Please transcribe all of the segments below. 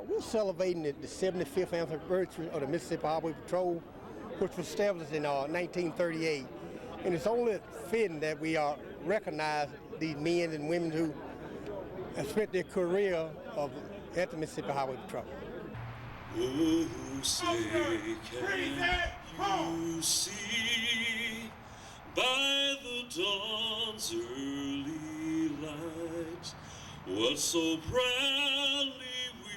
We're celebrating the 75th anniversary of the Mississippi Highway Patrol, which was established in 1938. And it's only fitting that we recognize these men and women who have spent their career at the Mississippi Highway Patrol. Oh, say can you see by the dawn's early light what so proudly we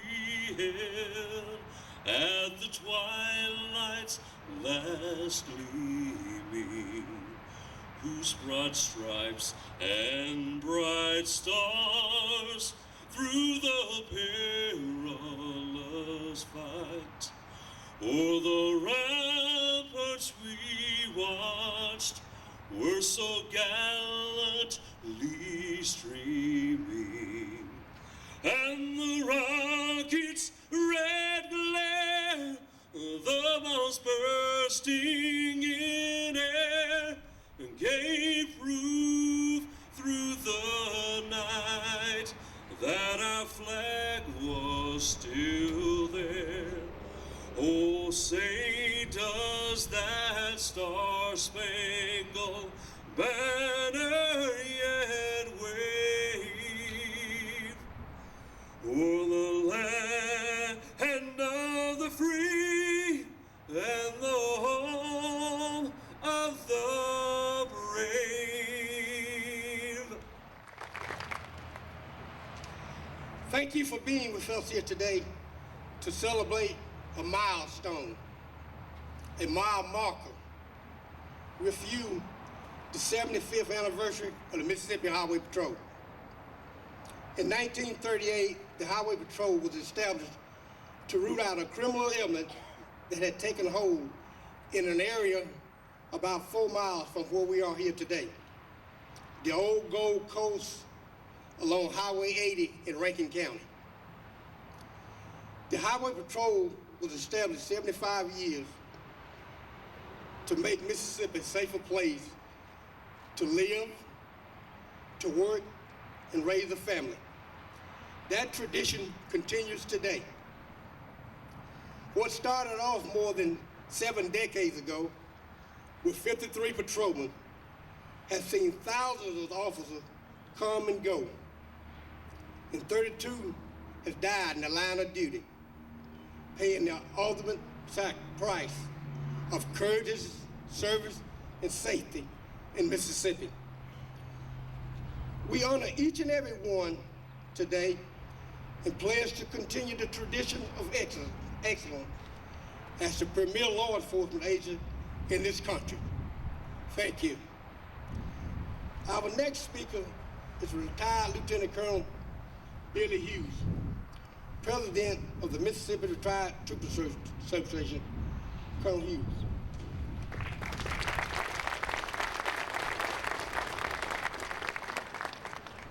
hailed at the twilight's last gleaming, whose broad stripes and bright stars through the perilous fight o'er the ramparts we watched were so gallantly streaming, and the rocket's red glare, the bombs bursting in air, gave proof through the night that our flag was still there. Oh, say does that star-spangled banner yet wave o'er the land of the free and the home of the brave? Thank you for being with us here today to celebrate a milestone, a mile marker. With you, the 75th anniversary of the Mississippi Highway Patrol. In 1938, the Highway Patrol was established to root out a criminal element that had taken hold in an area about 4 miles from where we are here today, the old Gold Coast along Highway 80 in Rankin County. The Highway Patrol was established 75 years to make Mississippi a safer place to live, to work, and raise a family. That tradition continues today. What started off more than 7 decades ago with 53 patrolmen has seen thousands of officers come and go, and 32 has died in the line of duty, paying the ultimate price of courage, service, and safety in Mississippi. We honor each and every one today and pledge to continue the tradition of excellence as the premier law enforcement agent in this country. Thank you. Our next speaker is retired Lieutenant Colonel Billy Hughes, President of the Mississippi Retired Troopers Association. Colonel Hughes.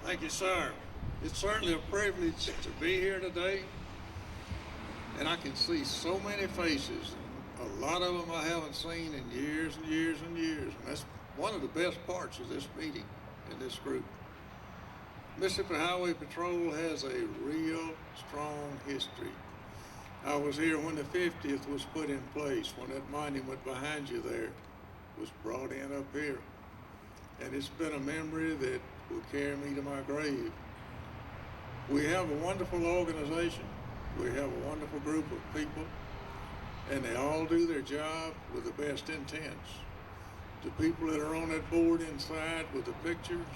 Thank you, sir. It's certainly a privilege to be here today, and I can see so many faces. A lot of them I haven't seen in years and years and years, and that's one of the best parts of this meeting and this group. Mississippi Highway Patrol has a real strong history. I was here when the 50th was put in place, when that monument behind you there was brought in up here. And it's been a memory that will carry me to my grave. We have a wonderful organization. We have a wonderful group of people, and they all do their job with the best intents. The people that are on that board inside with the pictures,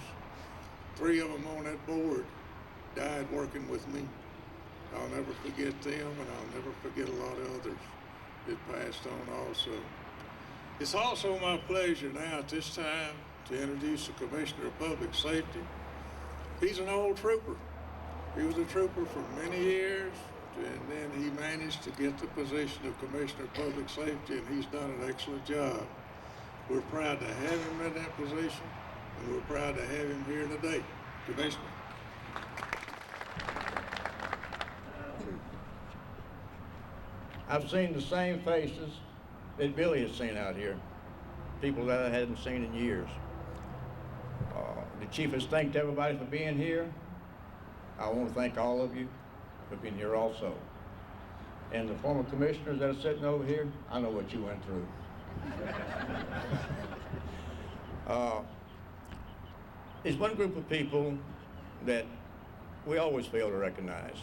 3 of them on that board died working with me. I'll never forget them, and I'll never forget a lot of others that passed on also. It's also my pleasure now at this time to introduce the Commissioner of Public Safety. He's an old trooper. He was a trooper for many years, and then he managed to get the position of Commissioner of Public Safety, and he's done an excellent job. We're proud to have him in that position, and we're proud to have him here today. Commissioner. I've seen the same faces that Billy has seen out here, people that I hadn't seen in years. The Chief has thanked everybody for being here. I want to thank all of you for being here also. And the former commissioners that are sitting over here, I know what you went through. It's one group of people that we always fail to recognize.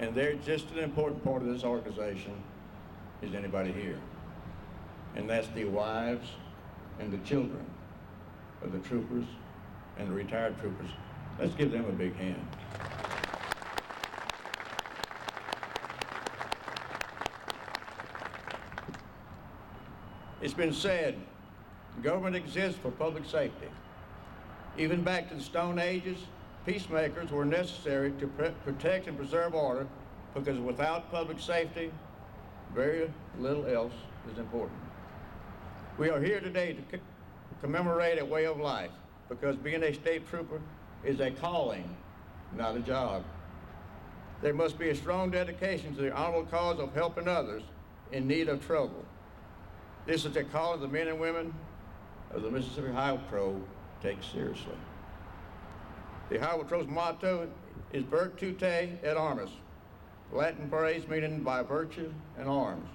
And they're just an important part of this organization as anybody here. And that's the wives and the children of the troopers and the retired troopers. Let's give them a big hand. It's been said, government exists for public safety. Even back to the Stone Ages, peacemakers were necessary to protect and preserve order, because without public safety, very little else is important. We are here today to commemorate a way of life, because being a state trooper is a calling, not a job. There must be a strong dedication to the honorable cause of helping others in need of trouble. This is a call the men and women of the Mississippi Highway Patrol take seriously. The Highway Patrol's motto is Virtute et Armis, Latin phrase meaning by virtue and arms.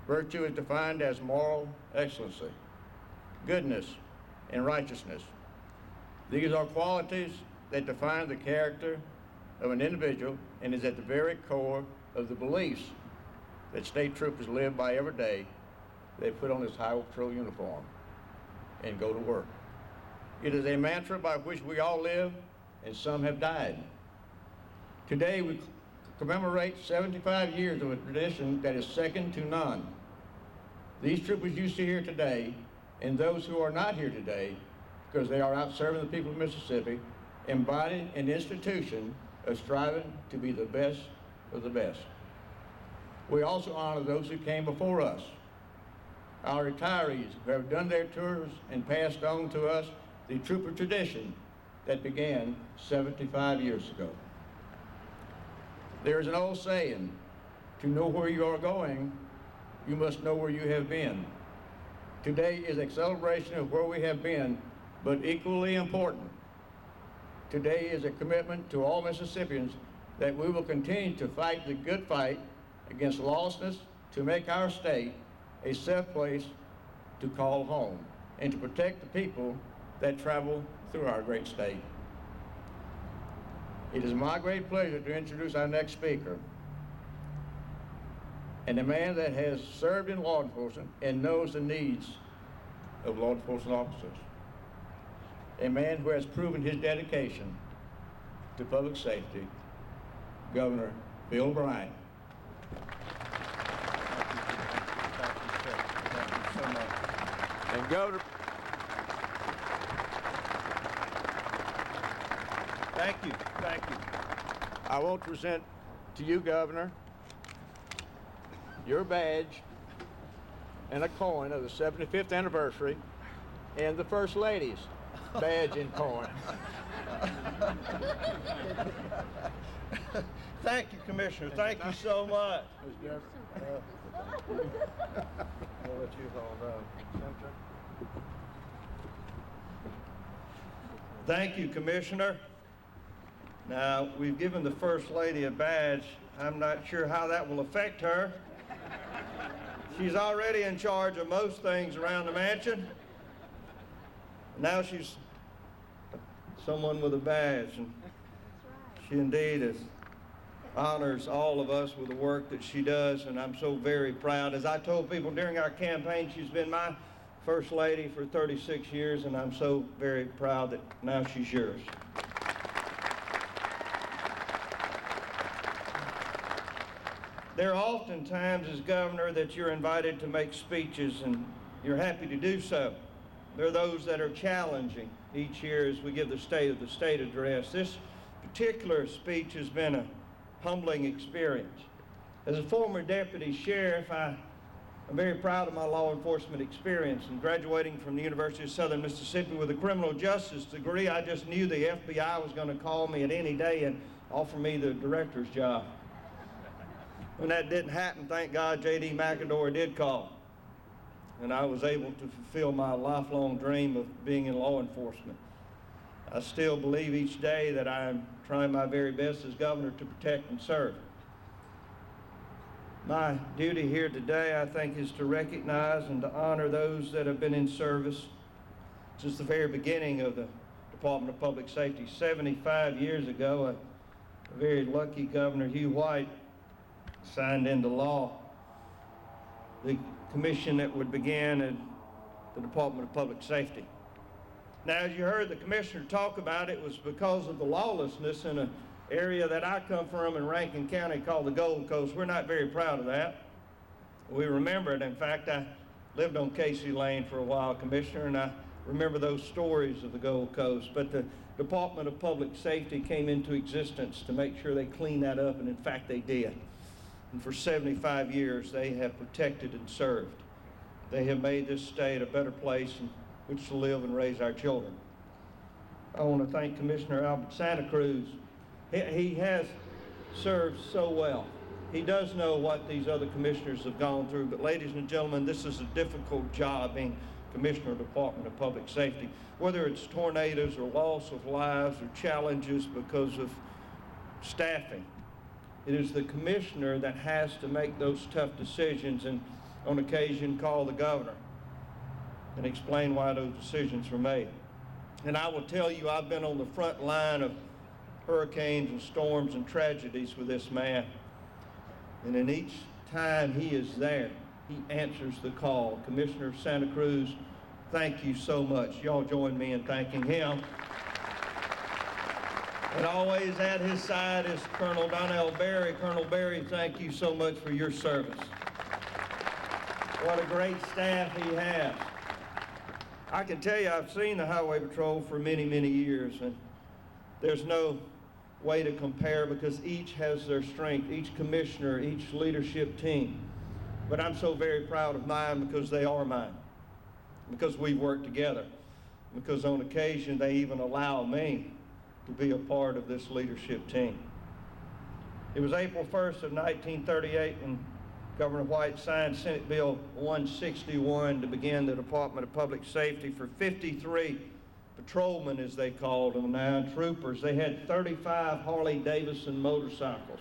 Virtue is defined as moral excellency, goodness, and righteousness. These are qualities that define the character of an individual and is at the very core of the beliefs that state troopers live by every day. They put on this Highway Patrol uniform and go to work. It is a mantra by which we all live, and some have died. Today we commemorate 75 years of a tradition that is second to none. These troopers you see here today, and those who are not here today, because they are out serving the people of Mississippi, embody an institution of striving to be the best of the best. We also honor those who came before us, our retirees who have done their tours and passed on to us the trooper tradition that began 75 years ago. There is an old saying, to know where you are going, you must know where you have been. Today is a celebration of where we have been, but equally important, today is a commitment to all Mississippians that we will continue to fight the good fight against lawlessness to make our state a safe place to call home and to protect the people that travel through our great state. It is my great pleasure to introduce our next speaker, and a man that has served in law enforcement and knows the needs of law enforcement officers. A man who has proven his dedication to public safety, Governor Bill Bryant. And Governor, thank you. I want to present to you, Governor, your badge and a coin of the 75th anniversary, and the First Lady's badge and coin. Thank you, Commissioner. Thank you so much. I'll let you hold on. Thank you, Commissioner. Now, we've given the First Lady a badge. I'm not sure how that will affect her. She's already in charge of most things around the mansion. Now she's someone with a badge, and she indeed honors all of us with the work that she does, and I'm so very proud. As I told people during our campaign, she's been my First Lady for 36 years, and I'm so very proud that now she's yours. There are often times as governor that you're invited to make speeches, and you're happy to do so. There are those that are challenging each year as we give the State of the State address. This particular speech has been a humbling experience. As a former deputy sheriff, I'm very proud of my law enforcement experience. And graduating from the University of Southern Mississippi with a criminal justice degree, I just knew the FBI was going to call me at any day and offer me the director's job. When that didn't happen, thank God J.D. McAdor did call. And I was able to fulfill my lifelong dream of being in law enforcement. I still believe each day that I am trying my very best as governor to protect and serve. My duty here today, I think, is to recognize and to honor those that have been in service since the very beginning of the Department of Public Safety. 75 years ago, a very lucky Governor Hugh White signed into law the commission that would begin at the Department of Public Safety. Now, as you heard the commissioner talk about, it was because of the lawlessness in an area that I come from in Rankin County called the Gold Coast. We're not very proud of that. We remember it. In fact, I lived on Casey Lane for a while, Commissioner, and I remember those stories of the Gold Coast. But the Department of Public Safety came into existence to make sure they cleaned that up, and in fact they did. And for 75 years, they have protected and served. They have made this state a better place in which to live and raise our children. I want to thank Commissioner Albert Santa Cruz. He has served so well. He does know what these other commissioners have gone through, but ladies and gentlemen, this is a difficult job being Commissioner of the Department of Public Safety. Whether it's tornadoes or loss of lives or challenges because of staffing, it is the commissioner that has to make those tough decisions and on occasion call the governor and explain why those decisions were made. And I will tell you, I've been on the front line of hurricanes and storms and tragedies with this man. And in each time he is there, he answers the call. Commissioner Santa Cruz, thank you so much. Y'all join me in thanking him. And always at his side is Colonel Donnell Berry. Colonel Berry, thank you so much for your service. What a great staff he has. I can tell you, I've seen the Highway Patrol for many, many years, and there's no way to compare because each has their strength, each commissioner, each leadership team. But I'm so very proud of mine because they are mine, because we work together, because on occasion they even allow me to be a part of this leadership team. It was April 1st of 1938 when Governor White signed Senate Bill 161 to begin the Department of Public Safety for 53 patrolmen, as they called them now, troopers. They had 35 Harley-Davidson motorcycles.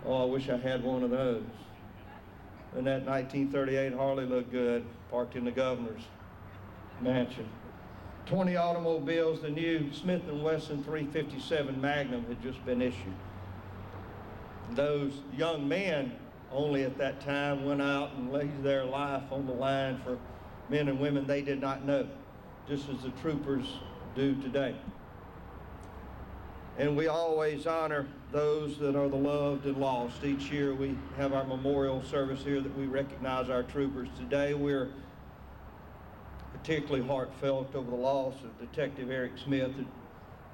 Oh, I wish I had one of those. And that 1938 Harley looked good, parked in the governor's mansion. 20 automobiles, the new Smith & Wesson 357 Magnum had just been issued. Those young men only at that time went out and laid their life on the line for men and women they did not know, just as the troopers do today. And we always honor those that are the loved and lost. Each year we have our memorial service here that we recognize our troopers. Today we're particularly heartfelt over the loss of Detective Eric Smith and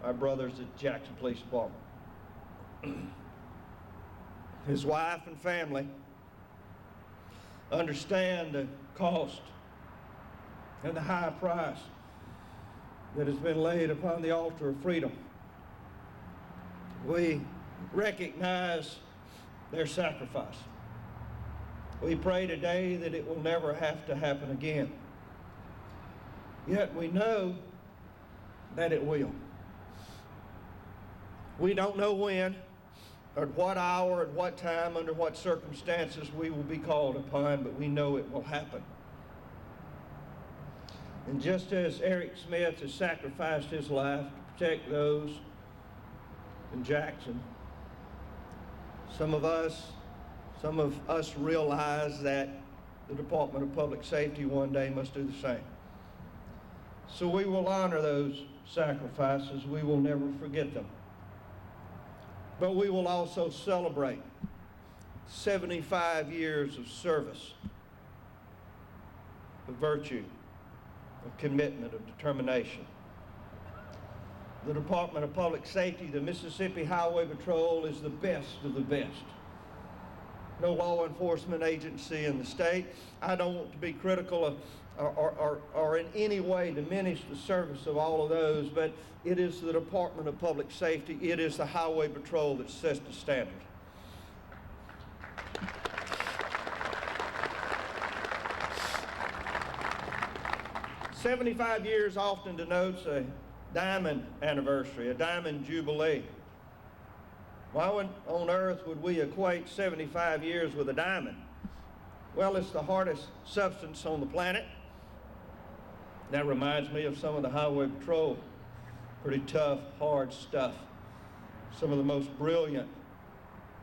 our brothers at Jackson Police Department. His wife and family understand the cost and the high price that has been laid upon the altar of freedom. We recognize their sacrifice. We pray today that it will never have to happen again. Yet we know that it will. We don't know when, at what hour, at what time, under what circumstances we will be called upon, but we know it will happen. And just as Eric Smith has sacrificed his life to protect those in Jackson, some of us realize that the Department of Public Safety one day must do the same. So we will honor those sacrifices. We will never forget them. But we will also celebrate 75 years of service, of virtue, of commitment, of determination. The Department of Public Safety, the Mississippi Highway Patrol, is the best of the best. No law enforcement agency in the state. I don't want to be critical of or in any way diminish the service of all of those, but it is the Department of Public Safety, it is the Highway Patrol that sets the standard. "75 years often denotes a diamond anniversary, a diamond jubilee. Why on earth would we equate 75 years with a diamond? Well, it's the hardest substance on the planet. That reminds me of some of the highway patrol. Pretty tough, hard stuff. Some of the most brilliant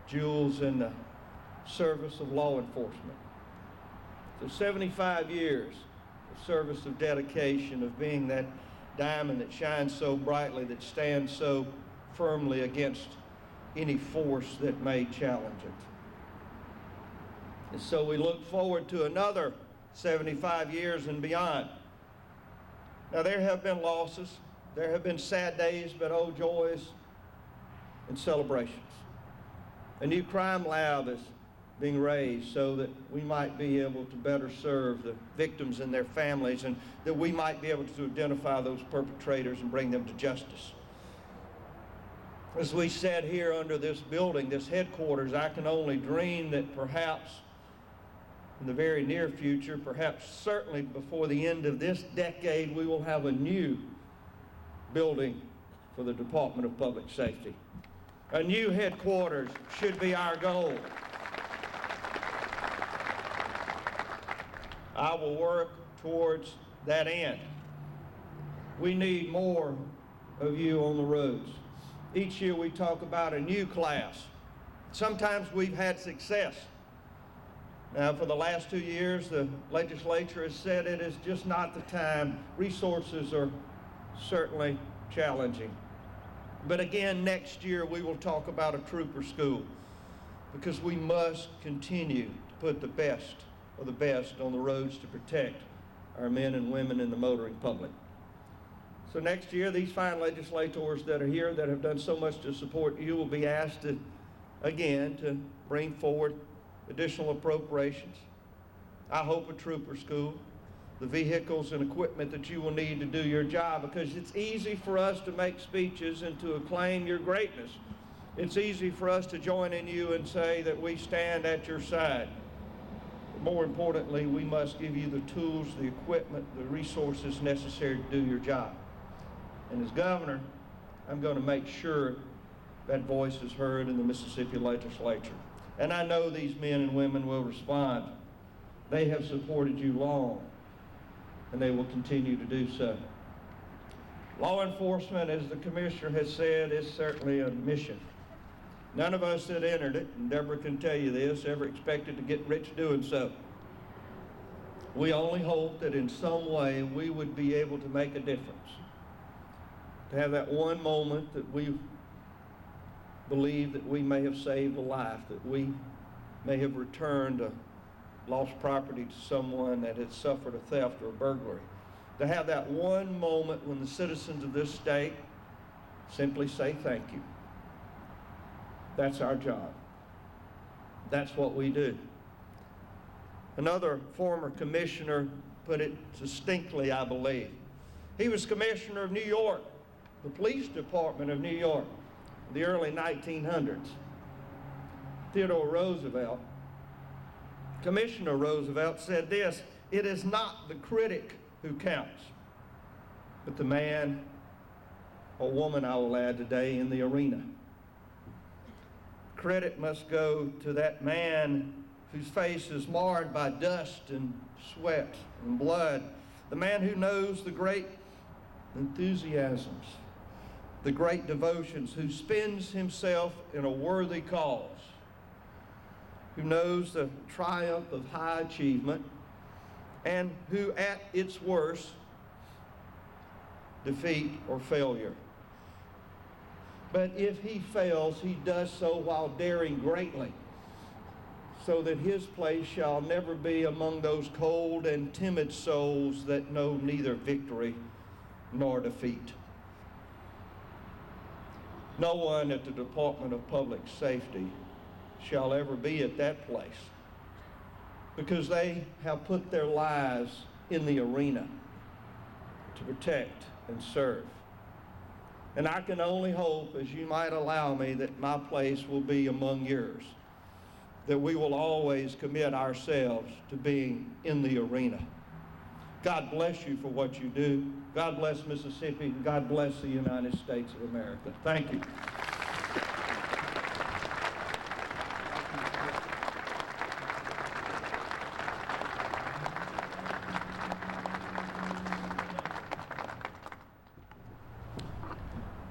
jewels in the service of law enforcement. So 75 years of service, of dedication, of being that diamond that shines so brightly, that stands so firmly against any force that may challenge it. And so we look forward to another 75 years and beyond. Now, there have been losses, there have been sad days, but oh, joys and celebrations. A new crime lab is being raised so that we might be able to better serve the victims and their families, and that we might be able to identify those perpetrators and bring them to justice. As we sat here under this building, this headquarters, I can only dream that perhaps in the very near future, perhaps certainly before the end of this decade, we will have a new building for the Department of Public Safety. A new headquarters should be our goal. I will work towards that end. We need more of you on the roads. Each year we talk about a new class. Sometimes we've had success. Now, for the last 2 years, the legislature has said it is just not the time. Resources are certainly challenging. But again, next year we will talk about a trooper school, because we must continue to put the best of the best on the roads to protect our men and women in the motoring public. So next year, these fine legislators that are here that have done so much to support you will be asked to, again, to bring forward additional appropriations. I hope a trooper school, the vehicles and equipment that you will need to do your job, because it's easy for us to make speeches and to acclaim your greatness. It's easy for us to join in you and say that we stand at your side. More importantly, we must give you the tools, the equipment, the resources necessary to do your job. And as governor, I'm going to make sure that voice is heard in the Mississippi legislature. And I know these men and women will respond. They have supported you long, and they will continue to do so. Law enforcement, as the commissioner has said, is certainly a mission. None of us that entered it, and Deborah can tell you this, ever expected to get rich doing so. We only hope that in some way we would be able to make a difference. To have that one moment that we believe that we may have saved a life, that we may have returned a lost property to someone that had suffered a theft or a burglary. To have that one moment when the citizens of this state simply say thank you. That's our job. That's what we do. Another former commissioner put it succinctly, I believe. He was commissioner of New York, the police department of New York, in the early 1900s. Theodore Roosevelt, Commissioner Roosevelt, said this: "It is not the critic who counts, but the man or woman, I will add today, in the arena." Credit must go to that man whose face is marred by dust and sweat and blood, the man who knows the great enthusiasms, the great devotions, who spends himself in a worthy cause, who knows the triumph of high achievement, and who at its worst, defeat or failure. But if he fails, he does so while daring greatly, so that his place shall never be among those cold and timid souls that know neither victory nor defeat. No one at the Department of Public Safety shall ever be at that place, because they have put their lives in the arena to protect and serve. And I can only hope, as you might allow me, that my place will be among yours, that we will always commit ourselves to being in the arena. God bless you for what you do. God bless Mississippi, and God bless the United States of America. Thank you.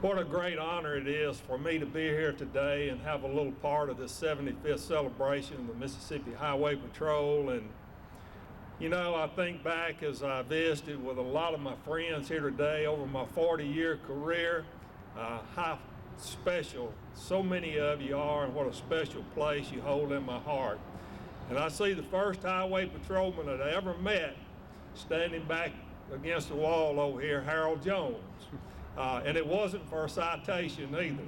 What a great honor it is for me to be here today and have a little part of this 75th celebration of the Mississippi Highway Patrol. And you know, I think back as I visited with a lot of my friends here today over my 40-year career, how special so many of you are and what a special place you hold in my heart. And I see the first highway patrolman that I ever met standing back against the wall over here, Harold Jones. And it wasn't for a citation either.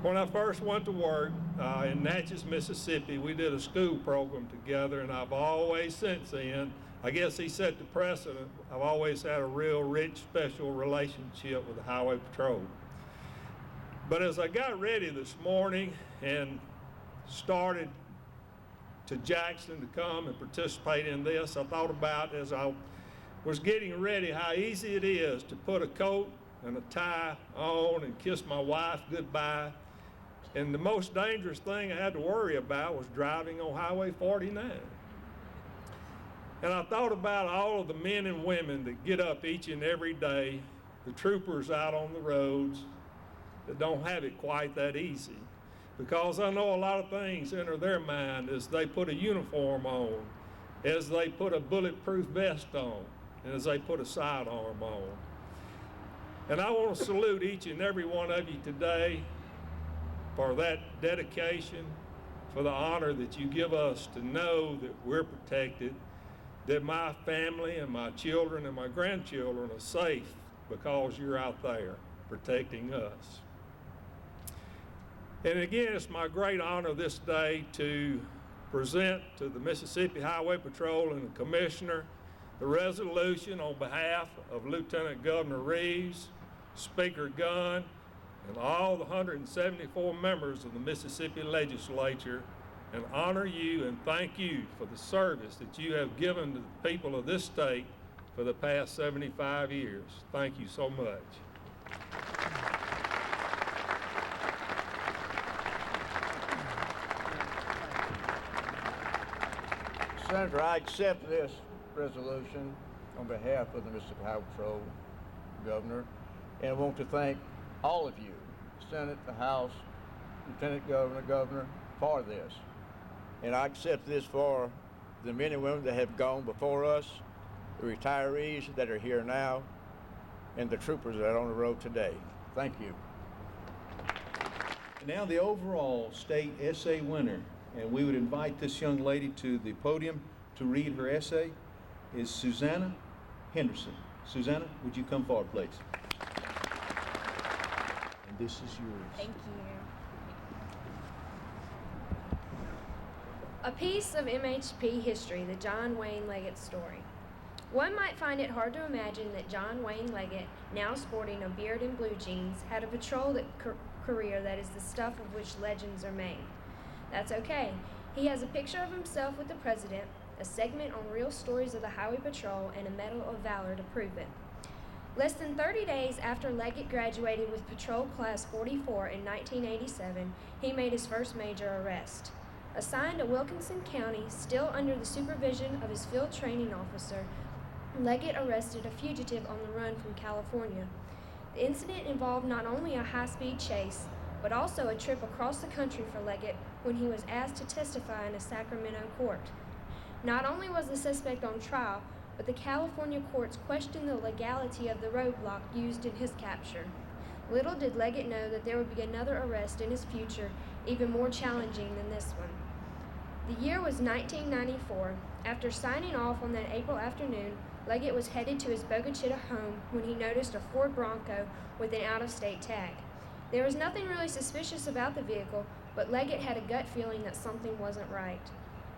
When I first went to work in Natchez, Mississippi, we did a school program together, and I've always since then, I guess he set the precedent, I've always had a real rich, special relationship with the Highway Patrol. But as I got ready this morning and started to Jackson to come and participate in this, I thought about, as I was getting ready, how easy it is to put a coat and a tie on and kiss my wife goodbye. And the most dangerous thing I had to worry about was driving on Highway 49. And I thought about all of the men and women that get up each and every day, the troopers out on the roads that don't have it quite that easy. Because I know a lot of things enter their mind as they put a uniform on, as they put a bulletproof vest on, and as they put a sidearm on. And I want to salute each and every one of you today for that dedication, for the honor that you give us to know that we're protected, that my family and my children and my grandchildren are safe because you're out there protecting us. And again, it's my great honor this day to present to the Mississippi Highway Patrol and the Commissioner the resolution on behalf of Lieutenant Governor Reeves, Speaker Gunn, and all the 174 members of the Mississippi Legislature, and honor you and thank you for the service that you have given to the people of this state for the past 75 years. Thank you so much. Senator, I accept this resolution on behalf of the Mississippi Highway Patrol Governor, and I want to thank all of you, the Senate, the House, Lieutenant Governor, Governor, for this. And I accept this for the men and women that have gone before us, the retirees that are here now, and the troopers that are on the road today. Thank you. Now the overall state essay winner, and we would invite this young lady to the podium to read her essay, is Susanna Henderson. Susanna, would you come forward, please? And this is yours. Thank you. A piece of MHP history, the John Wayne Leggett story. One might find it hard to imagine that John Wayne Leggett, now sporting a beard and blue jeans, had a patrol career that is the stuff of which legends are made. That's okay. He has a picture of himself with the president, a segment on real stories of the Highway Patrol, and a Medal of Valor to prove it. Less than 30 days after Leggett graduated with Patrol Class 44 in 1987, he made his first major arrest. Assigned to Wilkinson County, still under the supervision of his field training officer, Leggett arrested a fugitive on the run from California. The incident involved not only a high-speed chase, but also a trip across the country for Leggett when he was asked to testify in a Sacramento court. Not only was the suspect on trial, but the California courts questioned the legality of the roadblock used in his capture. Little did Leggett know that there would be another arrest in his future, even more challenging than this one. The year was 1994. After signing off on that April afternoon, Leggett was headed to his Bogachita home when he noticed a Ford Bronco with an out-of-state tag. There was nothing really suspicious about the vehicle, but Leggett had a gut feeling that something wasn't right.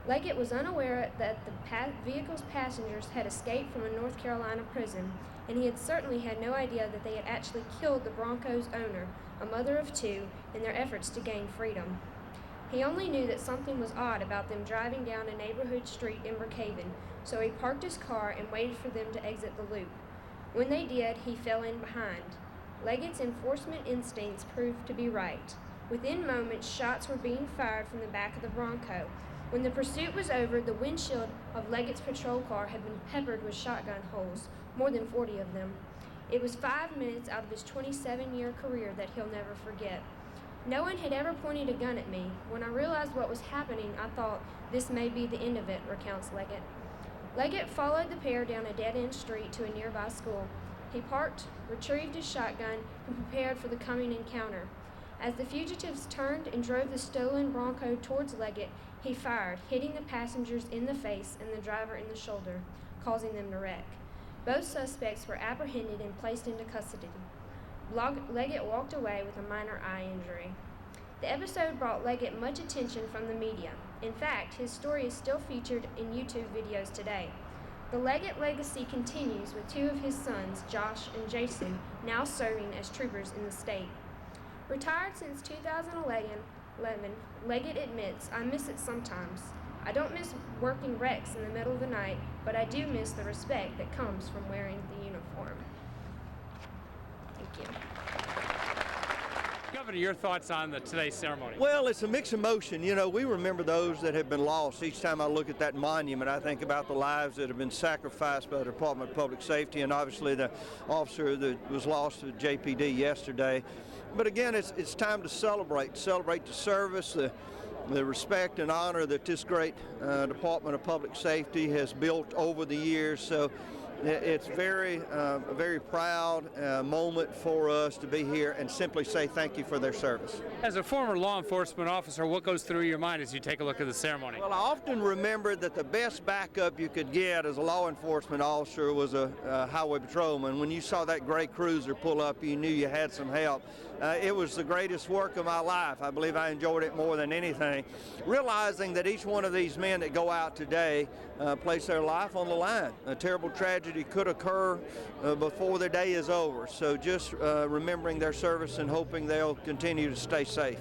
Leggett was unaware that the vehicle's passengers had escaped from a North Carolina prison, and he had certainly had no idea that they had actually killed the Bronco's owner, a mother of two, in their efforts to gain freedom. He only knew that something was odd about them driving down a neighborhood street in Brookhaven, so he parked his car and waited for them to exit the loop. When they did, he fell in behind. Leggett's enforcement instincts proved to be right. Within moments, shots were being fired from the back of the Bronco. When the pursuit was over, the windshield of Leggett's patrol car had been peppered with shotgun holes, more than 40 of them. It was 5 minutes out of his 27-year career that he'll never forget. No one had ever pointed a gun at me. When I realized what was happening, I thought, this may be the end of it, recounts Leggett. Leggett followed the pair down a dead-end street to a nearby school. He parked, retrieved his shotgun, and prepared for the coming encounter. As the fugitives turned and drove the stolen Bronco towards Leggett, he fired, hitting the passengers in the face and the driver in the shoulder, causing them to wreck. Both suspects were apprehended and placed into custody. Leggett walked away with a minor eye injury. The episode brought Leggett much attention from the media. In fact, his story is still featured in YouTube videos today. The Leggett legacy continues with two of his sons, Josh and Jason, now serving as troopers in the state. Retired since 2011, Leggett admits, I miss it sometimes. I don't miss working wrecks in the middle of the night, but I do miss the respect that comes from wearing the uniform. Thank you. Governor, your thoughts on today's ceremony? Well, it's a mixed emotion. You know, we remember those that have been lost. Each time I look at that monument, I think about the lives that have been sacrificed by the Department of Public Safety, and obviously the officer that was lost at JPD yesterday. But again, it's time to celebrate the service, the respect and honor that this great Department of Public Safety has built over the years. So it's a very proud moment for us to be here and simply say thank you for their service. As a former law enforcement officer, what goes through your mind as you take a look at the ceremony? Well, I often remember that the best backup you could get as a law enforcement officer was a highway patrolman. When you saw that gray cruiser pull up, you knew you had some help. It was the greatest work of my life. I believe I enjoyed it more than anything. Realizing that each one of these men that go out today place their life on the line. A terrible tragedy could occur before their day is over. So just remembering their service and hoping they'll continue to stay safe.